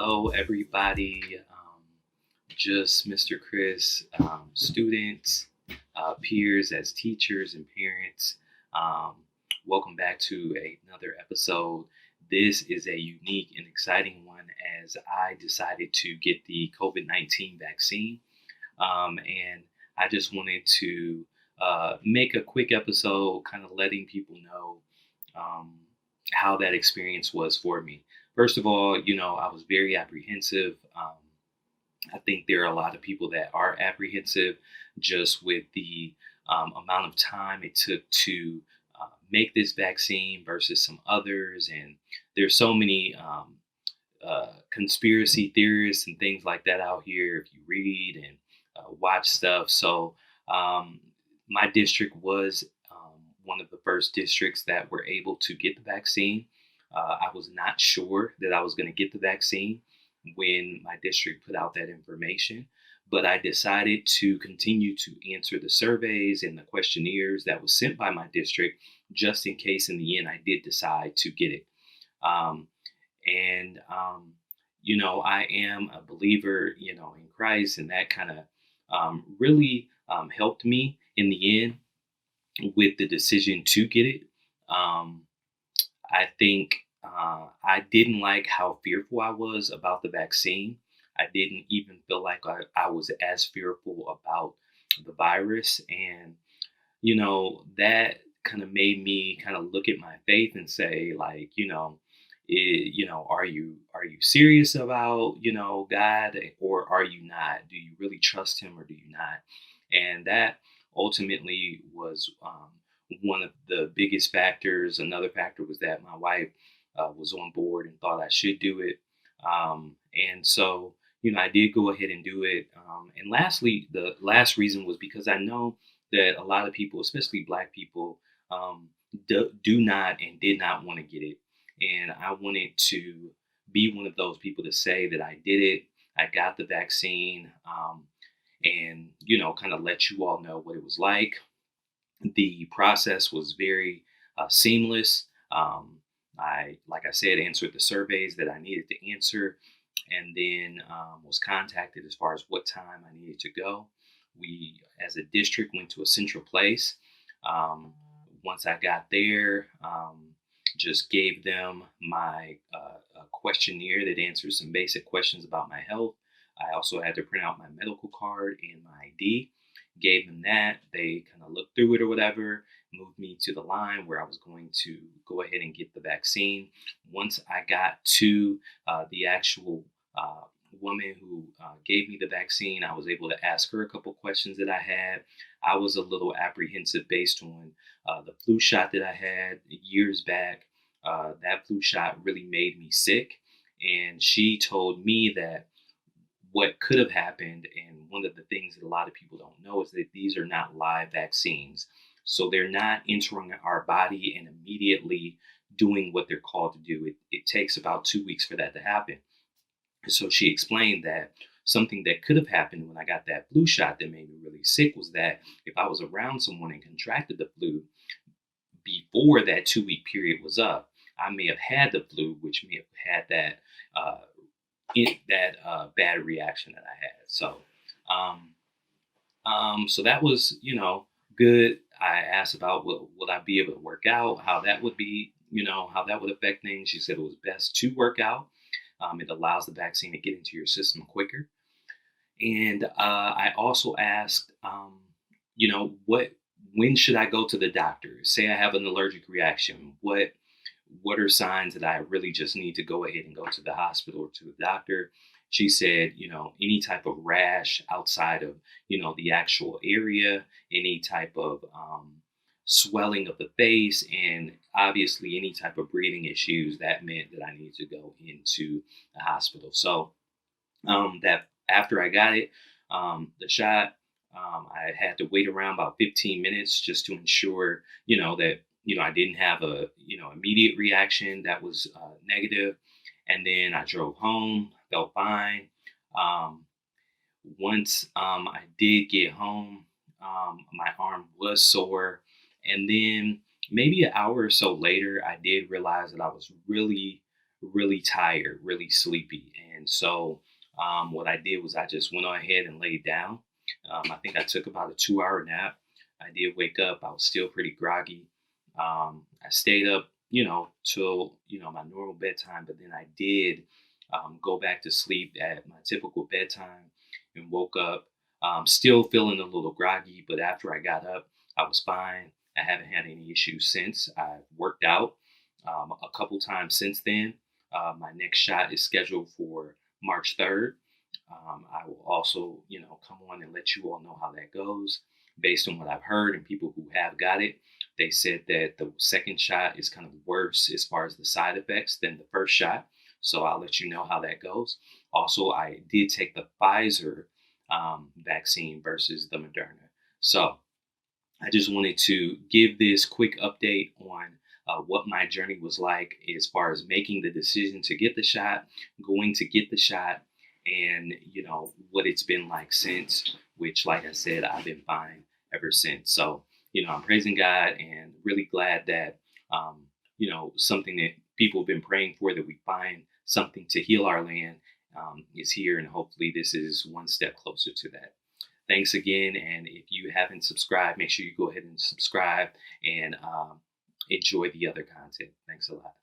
Hello, everybody. Just Mr. Chris, students, peers, as teachers and parents. Um, Welcome back to another episode. This is a unique and exciting one as I decided to get the COVID-19 vaccine. And I just wanted to make a quick episode, kind of letting people know um, how that experience was for me. First of all, I was very apprehensive. I think there are a lot of people that are apprehensive just with the amount of time it took to make this vaccine versus some others. And there's so many conspiracy theorists and things like that out here if you read and watch stuff. So um, my district was one of the first districts that were able to get the vaccine. I was not sure that I was going to get the vaccine when my district put out that information, but I decided to continue to answer the surveys and the questionnaires that was sent by my district just in case in the end I did decide to get it. Um, and I am a believer, in Christ, and that kind of really helped me in the end with the decision to get it. Um, I think I didn't like how fearful I was about the vaccine. I didn't even feel like I was as fearful about the virus. And, that kind of made me kind of look at my faith and say, like, are you serious about, God, or are you not? Do you really trust him or do you not? And that ultimately was one of the biggest factors. Another factor was that my wife was on board and thought I should do it. And so, I did go ahead and do it. And lastly, the last reason was because I know that a lot of people, especially Black people, do not and did not want to get it. And I wanted to be one of those people to say that I did it. I got the vaccine, and, kind of let you all know what it was like. The process was very seamless. Like I said, answered the surveys that I needed to answer, and then was contacted as far as what time I needed to go. We, as a district, went to a central place. Once I got there, just gave them my questionnaire that answers some basic questions about my health. I also had to print out my medical card and my ID. Gave them that. They kind of looked through it or whatever, moved me to the line where I was going to go ahead and get the vaccine. Once I got to the actual woman who gave me the vaccine, I was able to ask her a couple questions that I had. I was a little apprehensive based on the flu shot that I had years back. That flu shot really made me sick. And she told me that what could have happened, and one of the things that a lot of people don't know, is that these are not live vaccines. So they're not entering our body and immediately doing what they're called to do. It takes about 2 weeks for that to happen. So she explained that something that could have happened when I got that flu shot that made me really sick was that if I was around someone and contracted the flu before that 2 week period was up, I may have had the flu, which may have had that bad reaction that I had. So that was, good. I asked about would I be able to work out, how that would be, how that would affect things. She said it was best to work out. It allows the vaccine to get into your system quicker. And I also asked, when should I go to the doctor? Say I have an allergic reaction. What are signs that I really just need to go ahead and go to the hospital or to the doctor? She said, any type of rash outside of, the actual area, any type of swelling of the face, and obviously any type of breathing issues, that meant that I needed to go into the hospital. So that after I got it, the shot, I had to wait around about 15 minutes just to ensure, that I didn't have a immediate reaction that was negative. And then I drove home, felt fine. Once I did get home, my arm was sore. And then maybe an hour or so later, I did realize that I was really, really tired, really sleepy. And so what I did was I just went on ahead and laid down. I think I took about a 2 hour nap. I did wake up. I was still pretty groggy. I stayed up, till, my normal bedtime, but then I did go back to sleep at my typical bedtime and woke up still feeling a little groggy. But after I got up, I was fine. I haven't had any issues since. I've worked out a couple times since then. My next shot is scheduled for March 3rd. I will also, come on and let you all know how that goes. Based on what I've heard and people who have got it, they said that the second shot is kind of worse as far as the side effects than the first shot. So I'll let you know how that goes. Also, I did take the Pfizer vaccine versus the Moderna. So I just wanted to give this quick update on what my journey was like as far as making the decision to get the shot, going to get the shot, and what it's been like since. Which, like I said, I've been fine ever since. So I'm praising God and really glad that something that people have been praying for, that we find something to heal our land, is here, and hopefully this is one step closer to that. Thanks again. And if you haven't subscribed, make sure you go ahead and subscribe and enjoy the other content. Thanks a lot.